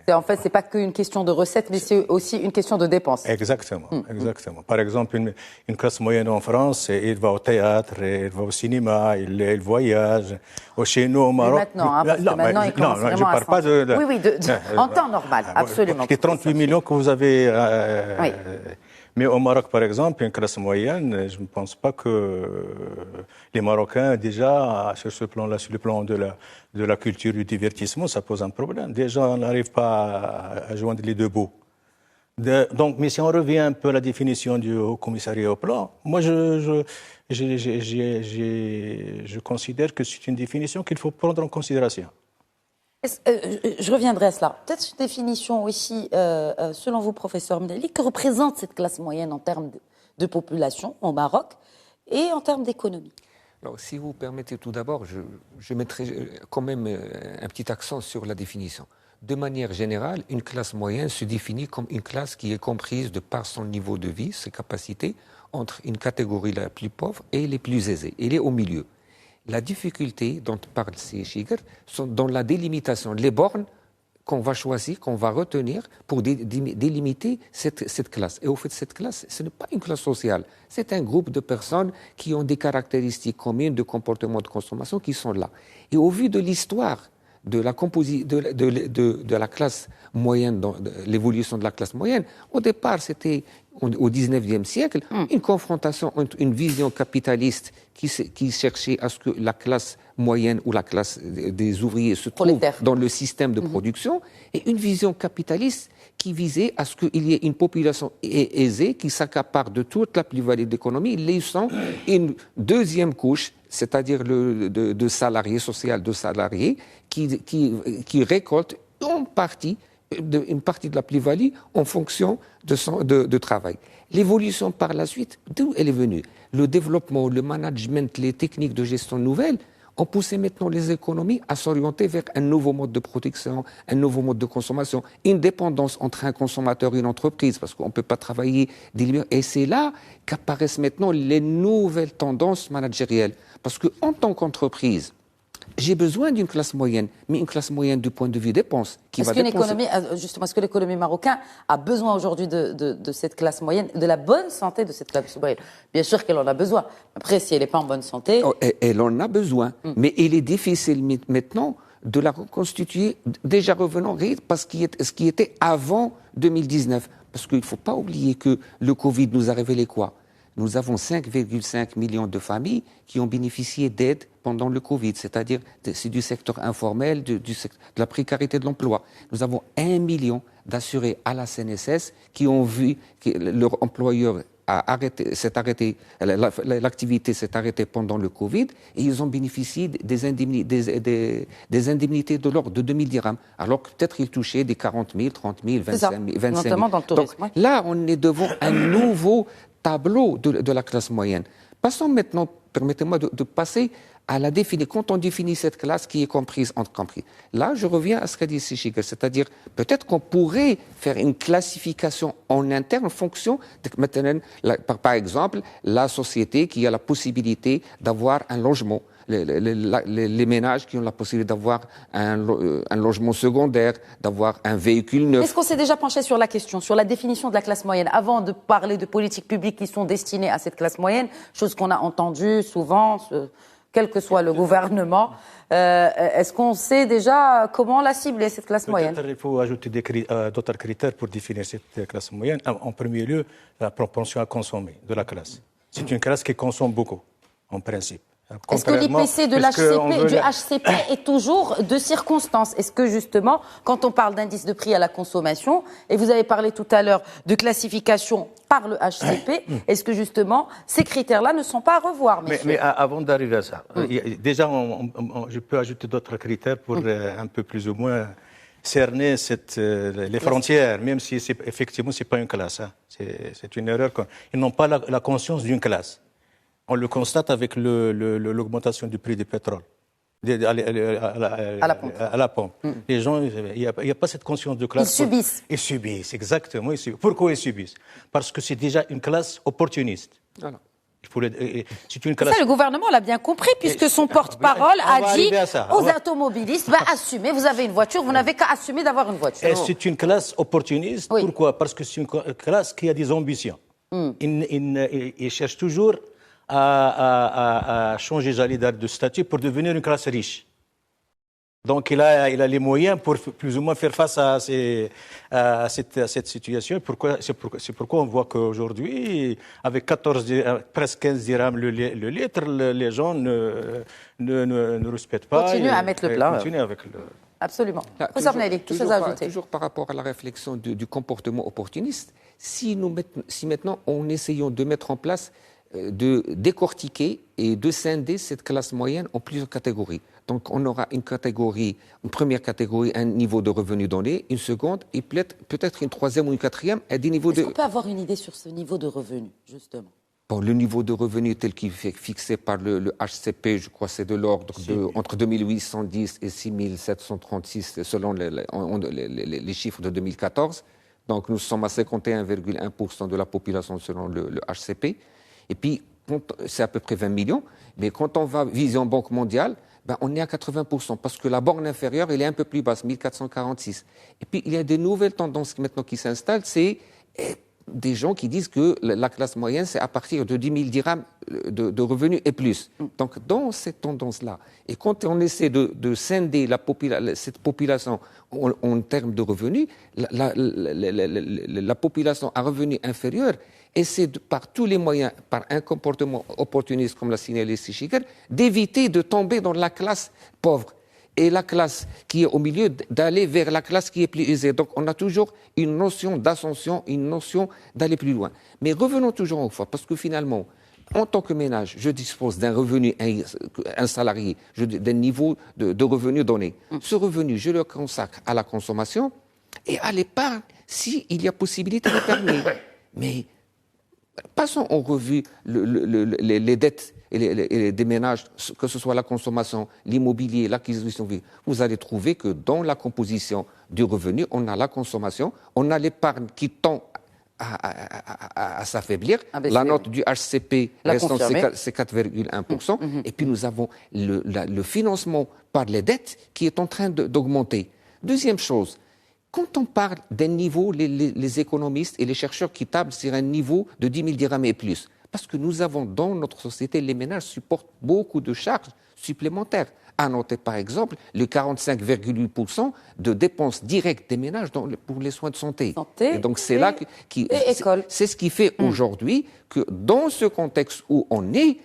En fait, ce n'est pas qu'une question de recettes, mais c'est aussi une question de dépenses. Exactement. Par exemple, une classe moyenne en France, il va au théâtre, il va au cinéma, il voyage. Chez nous, au Maroc... Maintenant, il commence vraiment à... parle pas de... Oui, en temps normal, absolument. Les 38 millions que vous avez... Oui. Mais au Maroc, par exemple, une classe moyenne, je ne pense pas que les Marocains, déjà, sur ce plan-là, sur le plan de la culture du divertissement, ça pose un problème. Déjà, on n'arrive pas à joindre les deux bouts. Donc, mais si on revient un peu à la définition du Haut Commissariat au Plan, moi, je considère que c'est une définition qu'il faut prendre en considération. Je reviendrai à cela. Peut-être une définition aussi, selon vous, professeur Benali, que représente cette classe moyenne en termes de population au Maroc et en termes d'économie? Alors, si vous permettez, tout d'abord, je mettrai quand même un petit accent sur la définition. De manière générale, une classe moyenne se définit comme une classe qui est comprise de par son niveau de vie, ses capacités, entre une catégorie la plus pauvre et les plus aisées. Elle est au milieu. La difficulté dont parle Chigar sont dans la délimitation, les bornes qu'on va choisir, qu'on va retenir pour délimiter cette classe. Et au fait, cette classe, ce n'est pas une classe sociale, c'est un groupe de personnes qui ont des caractéristiques communes de comportement de consommation qui sont là. Et au vu de l'histoire de la classe moyenne, de l'évolution de la classe moyenne, au départ, c'était au XIXe siècle, une confrontation entre une vision capitaliste qui cherchait à ce que la classe moyenne ou la classe des ouvriers se trouve dans le système de production, et une vision capitaliste qui visait à ce qu'il y ait une population aisée qui s'accapare de toute la plus-value de l'économie, laissant une deuxième couche, c'est-à-dire de salariés, social de salariés, qui récoltent une partie de la plus-value en fonction de travail. L'évolution par la suite, d'où elle est venue? Le développement, le management, les techniques de gestion nouvelles ont poussé maintenant les économies à s'orienter vers un nouveau mode de production, un nouveau mode de consommation, une dépendance entre un consommateur et une entreprise, parce qu'on ne peut pas travailler dilué. Et c'est là qu'apparaissent maintenant les nouvelles tendances managériales. Parce qu'en tant qu'entreprise, j'ai besoin d'une classe moyenne, mais une classe moyenne du point de vue dépenses. Est-ce que l'économie marocaine a besoin aujourd'hui de cette classe moyenne, de la bonne santé de cette classe moyenne? Bien sûr qu'elle en a besoin. Après, si elle n'est pas en bonne santé... Elle en a besoin, mais il est difficile maintenant de la reconstituer, déjà revenant à ce qui était avant 2019. Parce qu'il ne faut pas oublier que le Covid nous a révélé quoi? Nous avons 5,5 millions de familles qui ont bénéficié d'aide pendant le Covid, c'est-à-dire c'est du secteur informel, de la précarité de l'emploi. Nous avons 1 million d'assurés à la CNSS qui ont vu que leur employeur l'activité s'est arrêtée pendant le Covid et ils ont bénéficié des indemnités de l'ordre de 2000 dirhams, alors que peut-être ils touchaient des 40 000, 30 000, 25 000. Notamment dans le tourisme. Donc, là, on est devant un nouveau tableau de la classe moyenne. Passons maintenant, permettez-moi de passer à la définir. Quand on définit cette classe qui est comprise entre compris, là, je reviens à ce qu'a dit Séchiga, c'est-à-dire peut-être qu'on pourrait faire une classification en interne en fonction de maintenant, par exemple, la société qui a la possibilité d'avoir un logement. Les ménages qui ont la possibilité d'avoir un logement secondaire, d'avoir un véhicule neuf. Est-ce qu'on s'est déjà penché sur la question, sur la définition de la classe moyenne, avant de parler de politiques publiques qui sont destinées à cette classe moyenne, chose qu'on a entendue souvent, quel que soit le gouvernement. Est-ce qu'on sait déjà comment la cibler, cette classe moyenne? Il faut ajouter d'autres critères pour définir cette classe moyenne. En premier lieu, la propension à consommer de la classe. C'est une classe qui consomme beaucoup, en principe. Est-ce que l'IPC du HCP est toujours de circonstance? Est-ce que justement, quand on parle d'indice de prix à la consommation, et vous avez parlé tout à l'heure de classification par le HCP, est-ce que justement ces critères-là ne sont pas à revoir, messieurs? Mais avant d'arriver à ça, déjà je peux ajouter d'autres critères pour un peu plus ou moins cerner les frontières, même si effectivement c'est pas une classe. Hein. C'est une erreur. Ils n'ont pas la conscience d'une classe. On le constate avec l'augmentation du prix du pétrole à la pompe. Les gens, il n'y a pas cette conscience de classe. Ils subissent. Ils subissent, exactement. Pourquoi ils subissent? Parce que c'est déjà une classe opportuniste. Voilà. C'est une classe... Ça, le gouvernement l'a bien compris, puisque son porte-parole a dit aux automobilistes, assumez, vous avez une voiture, vous n'avez qu'à assumer d'avoir une voiture. Et c'est une classe opportuniste. Oui. Pourquoi? Parce que c'est une classe qui a des ambitions. Il cherche toujours à changer, j'allais dire, de statut pour devenir une classe riche. Donc il a les moyens pour plus ou moins faire face à cette situation. C'est pourquoi on voit qu'aujourd'hui, avec presque 15 dirhams le litre, les gens ne respectent pas. Continuent à mettre le plat. Continuent avec le... Absolument. Toujours par rapport à la réflexion du comportement opportuniste, si maintenant on essayons de mettre en place de décortiquer et de scinder cette classe moyenne en plusieurs catégories. Donc on aura une première catégorie, un niveau de revenu donné, une seconde et peut-être une troisième ou une quatrième à des niveaux Est-ce qu'on peut avoir une idée sur ce niveau de revenu, justement? Bon, le niveau de revenu tel qu'il est fixé par le HCP, je crois c'est de l'ordre entre 2810 et 6736 selon les chiffres de 2014. Donc nous sommes à 51,1% de la population selon le HCP. Et puis, c'est à peu près 20 millions. Mais quand on va vision Banque mondiale, on est à 80%, parce que la borne inférieure, elle est un peu plus basse, 1446. Et puis, il y a des nouvelles tendances maintenant qui s'installent, c'est des gens qui disent que la classe moyenne, c'est à partir de 10 000 dirhams de revenus et plus. Donc, dans cette tendance-là, et quand on essaie de scinder cette population en termes de revenus, la population à revenus inférieurs essaie par tous les moyens, par un comportement opportuniste, comme l'a signalé Sichiker, d'éviter de tomber dans la classe pauvre. Et la classe qui est au milieu, d'aller vers la classe qui est plus aisée. Donc on a toujours une notion d'ascension, une notion d'aller plus loin. Mais revenons toujours au fois, parce que finalement, en tant que ménage, je dispose d'un revenu, un salarié, d'un niveau de revenu donné. Ce revenu, je le consacre à la consommation et à l'épargne, s'il y a possibilité d'épargner. Mais passons en revue les dettes et des ménages, que ce soit la consommation, l'immobilier, l'acquisition. Vous allez trouver que dans la composition du revenu, on a la consommation, on a l'épargne qui tend à s'affaiblir. La note du HCP restant, c'est 4,1%. Et puis nous avons le financement par les dettes qui est en train d'augmenter. Deuxième chose, quand on parle d'un niveau, les économistes et les chercheurs qui tablent sur un niveau de 10 000 dirhams et plus, parce que nous avons dans notre société, les ménages supportent beaucoup de charges supplémentaires. À noter par exemple le 45,8% de dépenses directes des ménages pour les soins de santé. Et donc c'est là c'est ce qui fait aujourd'hui que dans ce contexte où on est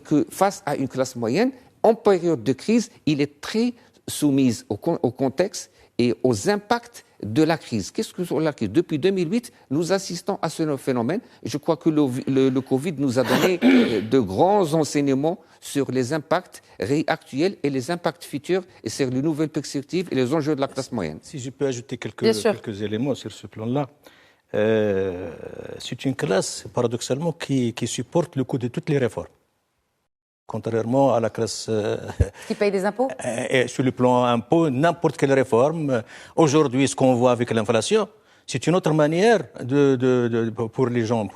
que face à une classe moyenne, en période de crise, il est très soumise au contexte et aux impacts de la crise. Qu'est-ce que c'est la crise ? Depuis 2008, nous assistons à ce phénomène. Je crois que le Covid nous a donné de grands enseignements sur les impacts actuels et les impacts futurs et sur les nouvelles perspectives et les enjeux de la classe moyenne. Si je peux ajouter quelques éléments sur ce plan-là. C'est une classe, paradoxalement, qui supporte le coût de toutes les réformes. Contrairement à la classe qui paye des impôts. Et sur le plan impôt, n'importe quelle réforme. Aujourd'hui, ce qu'on voit avec l'inflation, c'est une autre manière pour les gens.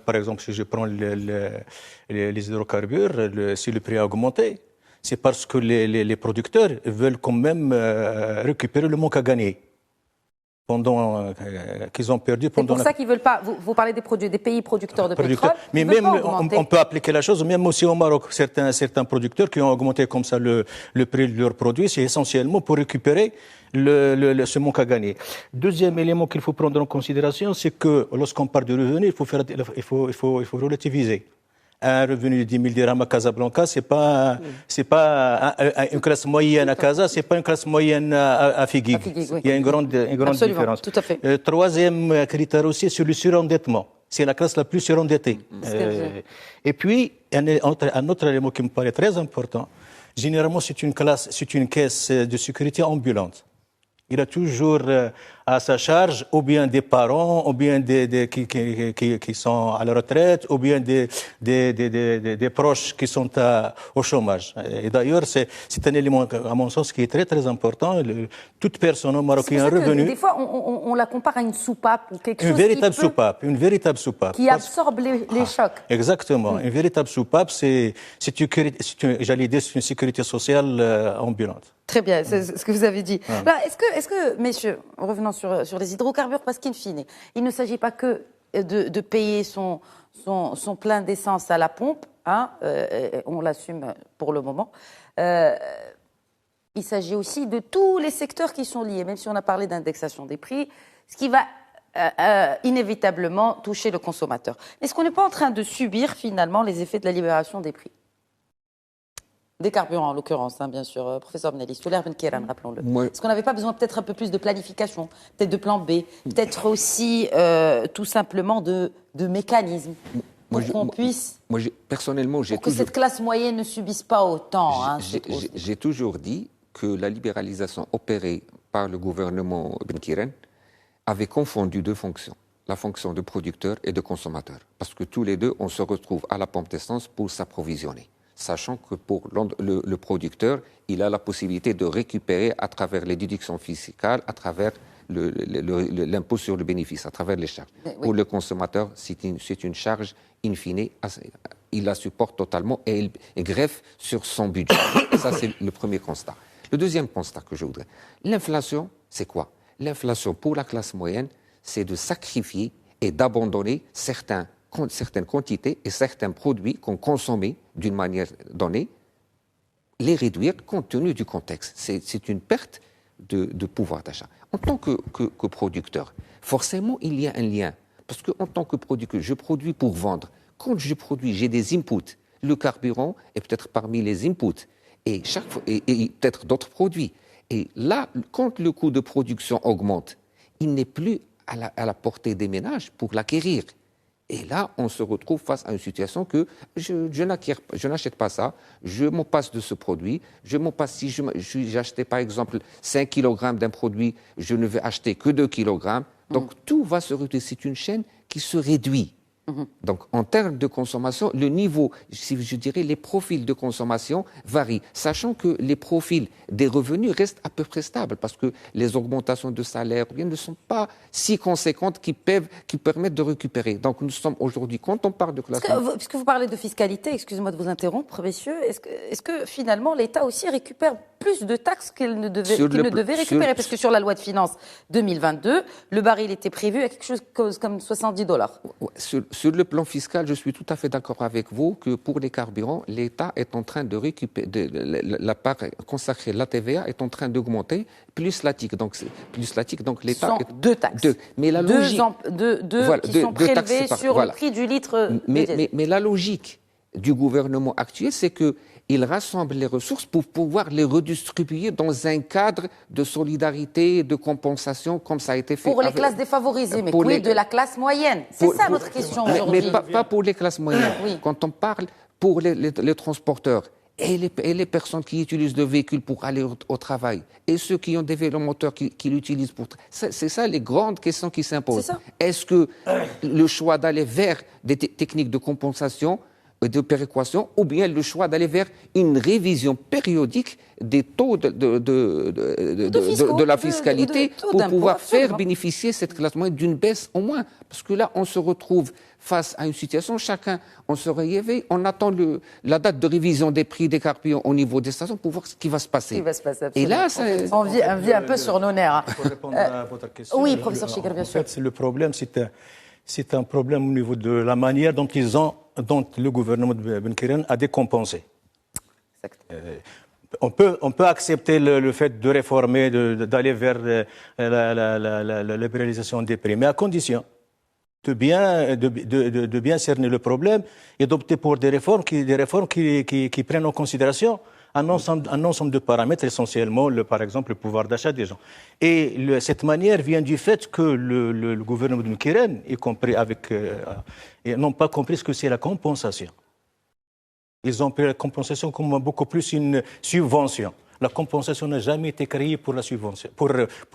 Par exemple, si je prends les hydrocarbures, si le prix a augmenté, c'est parce que les producteurs veulent quand même récupérer le manque à gagner. Qu'ils ont perdu pendant. C'est pour ça qu'ils veulent pas. Vous parlez des pays producteurs de pétrole. Mais même on peut appliquer la chose, même aussi au Maroc, certains producteurs qui ont augmenté comme ça le prix de leurs produits, c'est essentiellement pour récupérer ce manque à gagner. Deuxième élément qu'il faut prendre en considération, c'est que lorsqu'on parle de revenus, il faut relativiser. Un revenu de 10 000 dirhams à Casablanca, c'est pas une classe moyenne à Casa, c'est pas une classe moyenne à Figuig. Oui. Il y a une grande différence. Tout à fait. Troisième critère aussi, c'est le surendettement. C'est la classe la plus surendettée. Et puis, un autre élément qui me paraît très important, généralement, c'est une caisse de sécurité ambulante. Il a toujours à sa charge ou bien des parents, ou bien qui sont à la retraite, ou bien des proches qui sont au chômage. Et d'ailleurs, c'est un élément, à mon sens, qui est très très important. Toute personne au Maroc qui a un revenu. Des fois, on la compare à une soupape ou quelque chose. Une véritable soupape. Qui absorbe les chocs. Exactement. Une véritable soupape, c'est une sécurité sociale ambulante. Très bien, c'est ce que vous avez dit. Là, est-ce que, messieurs, revenons sur les hydrocarbures, parce qu'in fine, il ne s'agit pas que de payer son plein d'essence à la pompe, on l'assume pour le moment. Il s'agit aussi de tous les secteurs qui sont liés, même si on a parlé d'indexation des prix, ce qui va inévitablement toucher le consommateur. Est-ce qu'on n'est pas en train de subir finalement les effets de la libération des prix ? Des carburants, en l'occurrence, bien sûr. Professeur Benelli, Souler Ben Kéran, rappelons-le. Est-ce qu'on n'avait pas besoin peut-être un peu plus de planification, peut-être de plan B, peut-être aussi tout simplement de mécanismes pour qu'on puisse... Personnellement, pour que cette classe moyenne ne subisse pas autant. J'ai toujours dit que la libéralisation opérée par le gouvernement Ben Kéran avait confondu deux fonctions. La fonction de producteur et de consommateur. Parce que tous les deux, on se retrouve à la pompe d'essence pour s'approvisionner. Sachant que pour le producteur, il a la possibilité de récupérer à travers les déductions fiscales, à travers l'impôt sur le bénéfice, à travers les charges. Oui. Pour le consommateur, c'est une charge in fine, il la supporte totalement et il greffe sur son budget. Ça, c'est le premier constat. Le deuxième constat que je voudrais, l'inflation, c'est quoi ? L'inflation pour la classe moyenne, c'est de sacrifier et d'abandonner certaines quantités et certains produits qu'on consommait d'une manière donnée, les réduire compte tenu du contexte. C'est une perte de pouvoir d'achat. En tant que producteur, forcément, il y a un lien. Parce qu'en tant que producteur, je produis pour vendre. Quand je produis, j'ai des inputs. Le carburant est peut-être parmi les inputs. Et peut-être d'autres produits. Et là, quand le coût de production augmente, il n'est plus à la portée des ménages pour l'acquérir. Et là, on se retrouve face à une situation que je n'achète pas ça, je m'en passe de ce produit, si j'ai acheté par exemple 5 kg d'un produit, je ne vais acheter que 2 kg. Donc tout va se réduire. C'est une chaîne qui se réduit. Donc, en termes de consommation, le niveau, je dirais, les profils de consommation varient, sachant que les profils des revenus restent à peu près stables, parce que les augmentations de salaire ne sont pas si conséquentes qui permettent de récupérer. Donc, nous sommes aujourd'hui, quand on parle de classe... Puisque vous parlez de fiscalité, excusez-moi de vous interrompre, messieurs, est-ce que finalement l'État aussi récupère plus de taxes qu'il ne devait récupérer? Parce que sur la loi de finances 2022, le baril était prévu à quelque chose comme $70. Sur le plan fiscal, je suis tout à fait d'accord avec vous que pour les carburants, l'État est en train de récupérer, la part consacrée à la TVA est en train d'augmenter, plus la TIC. Donc l'État... Ce sont deux taxes. Mais la logique... Deux qui sont prélevées sur le prix du litre. Mais la logique du gouvernement actuel, c'est qu'il rassemble les ressources pour pouvoir les redistribuer dans un cadre de solidarité, de compensation, comme ça a été fait. Pour les classes défavorisées, mais de la classe moyenne? C'est ça notre question aujourd'hui. Mais pas pour les classes moyennes. Oui. Quand on parle pour les transporteurs et les personnes qui utilisent le véhicule pour aller au travail, et ceux qui ont des vélomoteurs qui l'utilisent pour... C'est ça les grandes questions qui s'imposent. Est-ce que le choix d'aller vers des techniques de compensation, de péréquation, ou bien le choix d'aller vers une révision périodique des taux de la fiscalité pour pouvoir faire bénéficier cette classe moyenne d'une baisse au moins. Parce que là, on se retrouve face à une situation, chacun, on se réveille, on attend la date de révision des prix des carburants au niveau des stations pour voir ce qui va se passer. Et là, on vit un peu sur nos nerfs. Pour répondre à votre question, oui, professeur Chikr, bien sûr. En fait, le problème, c'est un problème au niveau de la manière dont le gouvernement de Ben Keren a décompensé. On peut accepter le fait de réformer, d'aller vers la libéralisation des prix, mais à condition de bien cerner le problème et d'opter pour des réformes qui prennent en considération un ensemble de paramètres, essentiellement, par exemple, le pouvoir d'achat des gens. Et cette manière vient du fait que le gouvernement de Keren, y compris n'ont pas compris ce que c'est la compensation. Ils ont pris la compensation comme beaucoup plus une subvention. La compensation n'a jamais été créée pour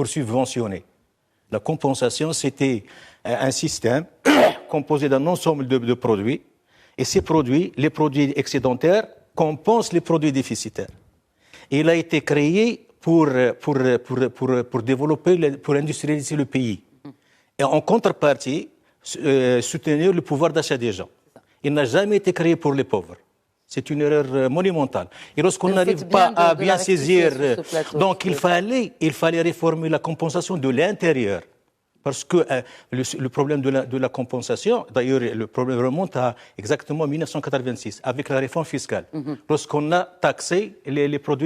subventionner. La compensation, c'était un système composé d'un ensemble de produits. Et ces produits, les produits excédentaires, compensent les produits déficitaires. Et il a été créé pour développer, pour industrialiser le pays. Et en contrepartie, soutenir le pouvoir d'achat des gens. Il n'a jamais été créé pour les pauvres. C'est une erreur monumentale. Et lorsqu'on n'arrive pas à bien saisir, donc il fallait réformer la compensation de l'intérieur. Parce que le problème de la compensation, d'ailleurs, le problème remonte à exactement 1986, avec la réforme fiscale. Lorsqu'on a taxé les produits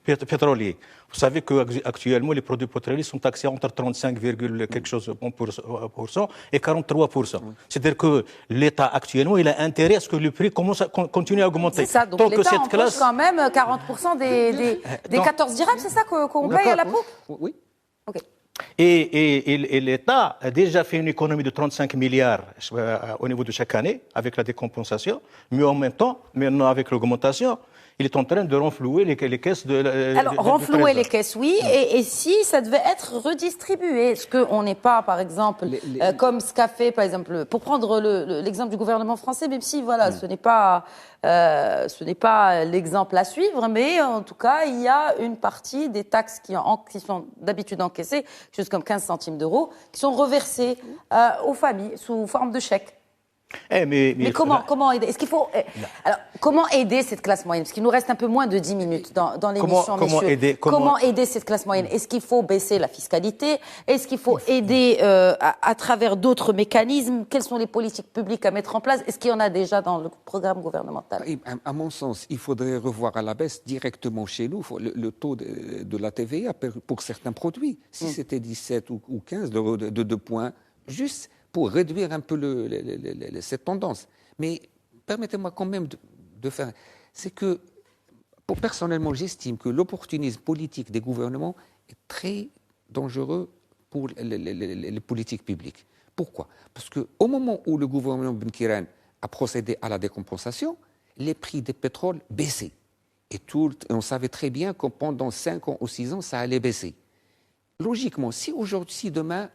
pétroliers. Vous savez qu'actuellement, les produits pétroliers sont taxés entre 35, quelque chose % et 43%. C'est-à-dire que l'État, actuellement, il a intérêt à ce que le prix continue à augmenter. C'est ça, donc l'État empoche quand même 40% des 14 dirhams, c'est ça qu'on paye à la pompe? Oui. OK. Et l'État a déjà fait une économie de 35 milliards au niveau de chaque année avec la décompensation, mais en même temps, maintenant avec l'augmentation, il est en train de renflouer les caisses Alors, renflouer les caisses, oui, et si ça devait être redistribué, est-ce qu'on n'est pas, par exemple, comme ce qu'a fait, par exemple, pour prendre l'exemple du gouvernement français, même si, voilà, ce n'est pas l'exemple à suivre, mais en tout cas, il y a une partie des taxes qui sont d'habitude encaissées, juste comme 15 centimes d'euros, qui sont reversées aux familles sous forme de chèques. Mais comment aider? Est-ce qu'il faut alors, comment aider cette classe moyenne? Parce qu'il nous reste un peu moins de 10 minutes dans l'émission, messieurs. Comment aider cette classe moyenne? Est-ce qu'il faut baisser la fiscalité? Est-ce qu'il faut aider à travers d'autres mécanismes? Quelles sont les politiques publiques à mettre en place? Est-ce qu'il y en a déjà dans le programme gouvernemental? À mon sens, il faudrait revoir à la baisse directement chez nous le taux de la TVA pour certains produits. Si c'était 17 ou 15 de 2 points, juste pour réduire un peu cette tendance. Mais permettez-moi quand même de faire... C'est que, personnellement, j'estime que l'opportunisme politique des gouvernements est très dangereux pour les politiques publiques. Pourquoi? Parce qu'au moment où le gouvernement Benkiran a procédé à la décompensation, les prix des pétroles baissaient. Et on savait très bien que pendant 5 ans ou 6 ans, ça allait baisser. Logiquement, si demain,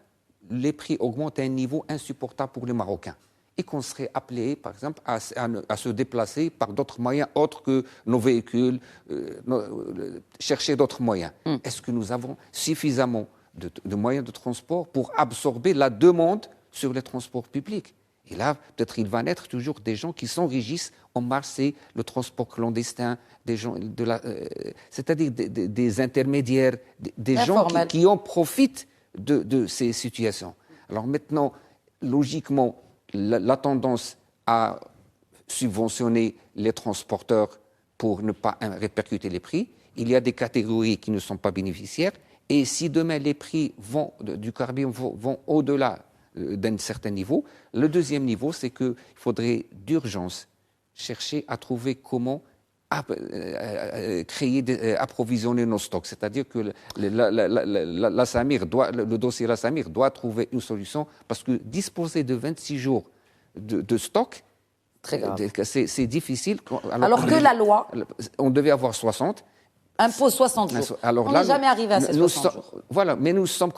les prix augmentent à un niveau insupportable pour les Marocains et qu'on serait appelé, par exemple, à se déplacer par d'autres moyens autres que nos véhicules, chercher d'autres moyens. Est-ce que nous avons suffisamment de moyens de transport pour absorber la demande sur les transports publics? Et là, peut-être il va naître toujours des gens qui s'enrichissent en marche, c'est le transport clandestin, des gens c'est-à-dire des intermédiaires, des gens qui en profitent de ces situations. Alors maintenant, logiquement, la tendance à subventionner les transporteurs pour ne pas répercuter les prix, il y a des catégories qui ne sont pas bénéficiaires, et si demain les prix du carburant vont au-delà d'un certain niveau, le deuxième niveau, c'est qu'il faudrait d'urgence chercher à trouver comment approvisionner nos stocks. C'est-à-dire que le dossier La Samir doit trouver une solution parce que disposer de 26 jours de stock, c'est difficile. Alors que la loi... On devait avoir 60. Impose 60 jours. Alors, on n'est jamais arrivé à ces 60 jours. Voilà, mais nous sommes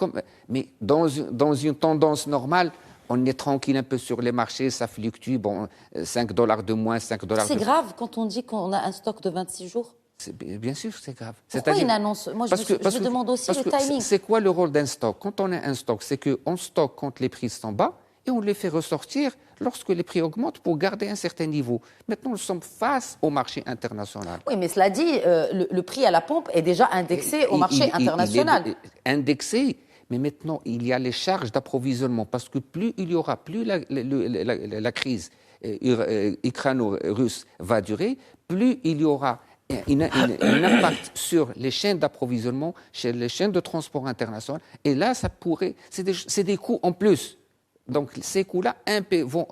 mais dans une tendance normale, on est tranquille un peu sur les marchés, ça fluctue, bon, $5 de moins, $5 de plus. C'est grave quand on dit qu'on a un stock de 26 jours? Bien sûr, c'est grave. Pourquoi une annonce? Moi, je demande aussi le timing. C'est quoi le rôle d'un stock? Quand on a un stock, c'est qu'on stocke quand les prix sont bas et on les fait ressortir lorsque les prix augmentent pour garder un certain niveau. Maintenant, nous sommes face au marché international. Oui, mais cela dit, le prix à la pompe est déjà indexé au marché international. Il est indexé. Mais maintenant, il y a les charges d'approvisionnement, parce que plus la crise ukraino-russe va durer, plus il y aura un impact sur les chaînes d'approvisionnement, sur les chaînes de transport international. Et là, c'est des coûts en plus. Donc, ces coûts-là vont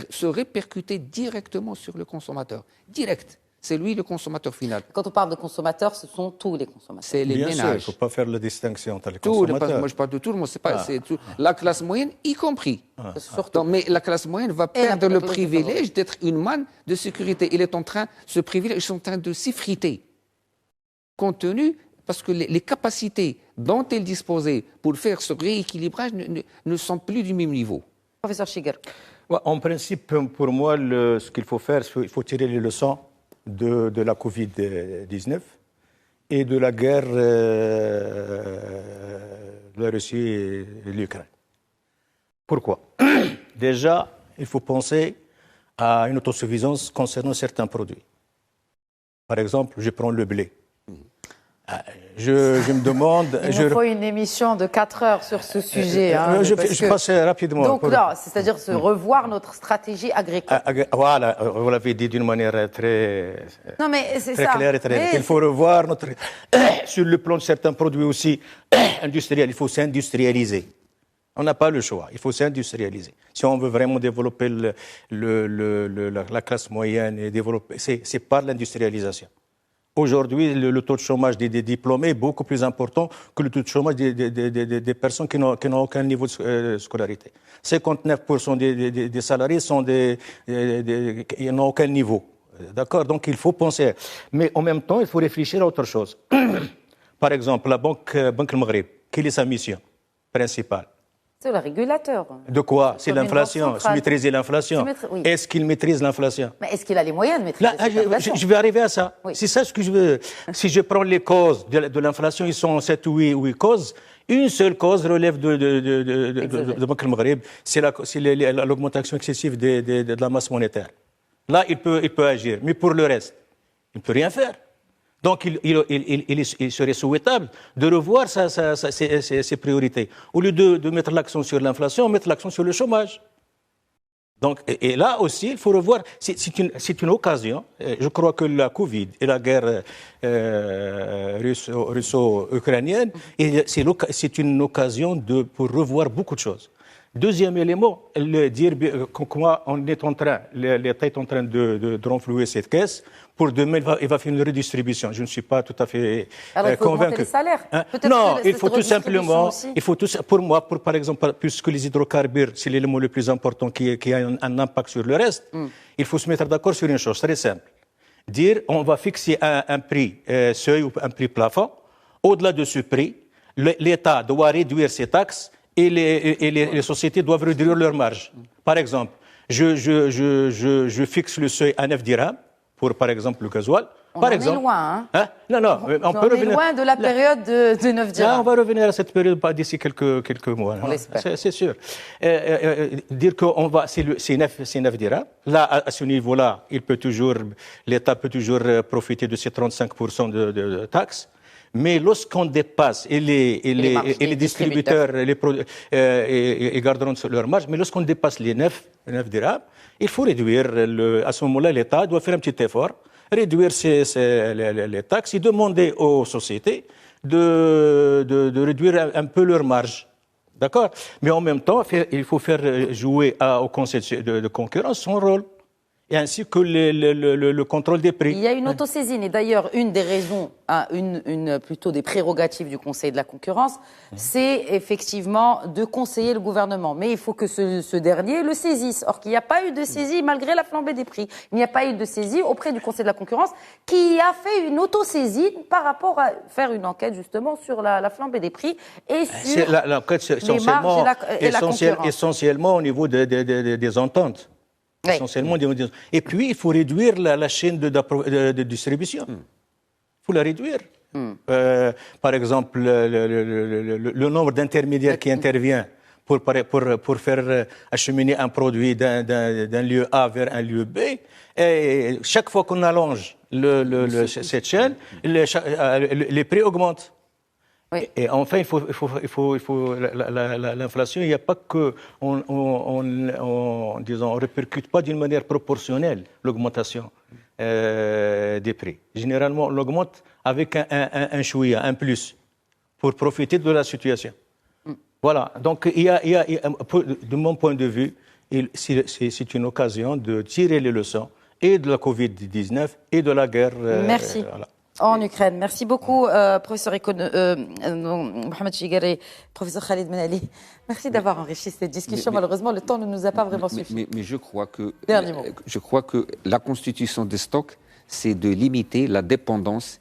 se répercuter directement sur le consommateur. Direct. C'est lui le consommateur final. Quand on parle de consommateurs, ce sont tous les consommateurs. C'est les ménages. Il ne faut pas faire la distinction entre les consommateurs. Moi, je parle de tout le monde. C'est la classe moyenne, y compris. Mais la classe moyenne va perdre le privilège d'être une manne de sécurité. Ce privilège, ils sont en train de s'effriter. Compte tenu, parce que les capacités dont elle disposait pour faire ce rééquilibrage ne sont plus du même niveau. Professeur Chiger. En principe, pour moi, ce qu'il faut faire, il faut tirer les leçons de la Covid-19 et de la guerre de la Russie et l'Ukraine. Pourquoi? Déjà, il faut penser à une autosuffisance concernant certains produits. Par exemple, je prends le blé. Je me demande... Il nous faut une émission de 4 heures sur ce sujet. Je passe rapidement. Donc là, c'est-à-dire revoir notre stratégie agricole. Voilà, vous l'avez dit d'une manière très claire et très nette. Il faut revoir sur le plan de certains produits aussi industriels, il faut s'industrialiser. On n'a pas le choix, il faut s'industrialiser. Si on veut vraiment développer la classe moyenne, et c'est par l'industrialisation. Aujourd'hui, le taux de chômage des diplômés est beaucoup plus important que le taux de chômage des personnes qui n'ont aucun niveau de scolarité. 59% des salariés ils n'ont aucun niveau. D'accord? Donc, il faut penser. Mais en même temps, il faut réfléchir à autre chose. Par exemple, la Banque Maghreb, quelle est sa mission principale? C'est le régulateur. De quoi? C'est Comme une l'inflation, banque centrale. maîtriser l'inflation. Oui. Est-ce qu'il maîtrise l'inflation? Mais est-ce qu'il a les moyens de maîtriser Là, cette inflation? je vais arriver à ça. Oui. C'est ça ce que je veux. Si je prends les causes de l'inflation, ils sont 7 ou 8 causes. Une seule cause relève de Banque al Maghreb, c'est l'augmentation excessive de la masse monétaire. Là, il peut agir. Mais pour le reste, il ne peut rien faire. Donc, il serait souhaitable de revoir ses priorités. Au lieu de mettre l'accent sur l'inflation, mettre l'accent sur le chômage. Donc, et là aussi, il faut revoir. C'est une occasion. Je crois que la Covid et la guerre russo-ukrainienne, c'est une occasion pour revoir beaucoup de choses. Deuxième élément, dire comment l'État est en train de renflouer cette caisse. Pour demain, il va faire une redistribution. Je ne suis pas tout à fait Alors, il faut convaincu. augmenter les salaires. Hein? Peut-être Non, que il faut tout simplement, aussi. pour moi, par exemple, puisque les hydrocarbures, c'est l'élément le plus important qui a un impact sur le reste, il faut se mettre d'accord sur une chose très simple. Dire, on va fixer un prix seuil ou un prix plafond. Au-delà de ce prix, l'État doit réduire ses taxes et les sociétés doivent réduire leurs marges. Par exemple, je fixe le seuil à 9 dirhams pour, par exemple, le gasoil. On par en exemple. est loin, hein? Non, on peut revenir. est loin de la période de 9 dirhams. Là, on va revenir à cette période d'ici quelques mois. On l'espère. C'est sûr. Dire que c'est 9 dirhams. Là, à ce niveau-là, l'État peut toujours profiter de ces 35% de taxes. Mais lorsqu'on dépasse, et les distributeurs ils garderont leur marge, mais lorsqu'on dépasse les 9 dirhams, il faut réduire. À ce moment-là, l'État doit faire un petit effort, réduire les taxes et demander aux sociétés de réduire un peu leur marge. D'accord? Mais en même temps, il faut faire jouer au Conseil de concurrence son rôle. Et ainsi que le contrôle des prix. Il y a une autosaisine. Et d'ailleurs, une des raisons, plutôt des prérogatives du Conseil de la concurrence, c'est effectivement de conseiller le gouvernement. Mais il faut que ce dernier le saisisse. Or, qu'il n'y a pas eu de saisie malgré la flambée des prix. Il n'y a pas eu de saisie auprès du Conseil de la concurrence qui a fait une autosaisine par rapport à faire une enquête justement sur la flambée des prix et sur l'enquête, les marges et la concurrence. Essentiellement au niveau des ententes. Oui. Essentiellement. Et puis, il faut réduire la chaîne de distribution. Il faut la réduire. Par exemple, le nombre d'intermédiaires qui intervient pour faire acheminer un produit d'un lieu A vers un lieu B. Et chaque fois qu'on allonge cette chaîne, les prix augmentent. Oui. Et enfin, il faut l'inflation. Il n'y a pas que on répercute pas d'une manière proportionnelle l'augmentation des prix. Généralement, on l'augmente avec un chouïa, un plus, pour profiter de la situation. Voilà. Donc, de mon point de vue, c'est une occasion de tirer les leçons et de la Covid-19 et de la guerre. Merci. Voilà. En Ukraine. Merci beaucoup, professeur Mohamed Chigueri, professeur Khalid Ben Ali. Merci d'avoir enrichi cette discussion. Malheureusement, le temps ne nous a pas vraiment suffi. Mais je crois que la constitution des stocks, c'est de limiter la dépendance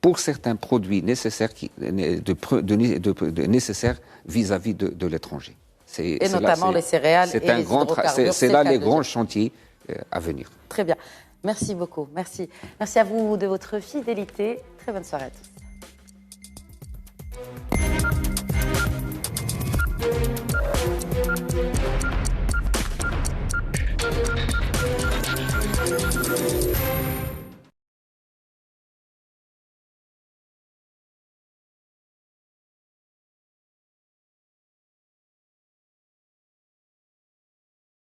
pour certains produits nécessaires, nécessaires vis-à-vis de l'étranger. Et notamment les céréales et les hydrocarbures. C'est là les grands chantiers à venir. Très bien. Merci beaucoup. Merci. Merci à vous de votre fidélité. Très bonne soirée à tous.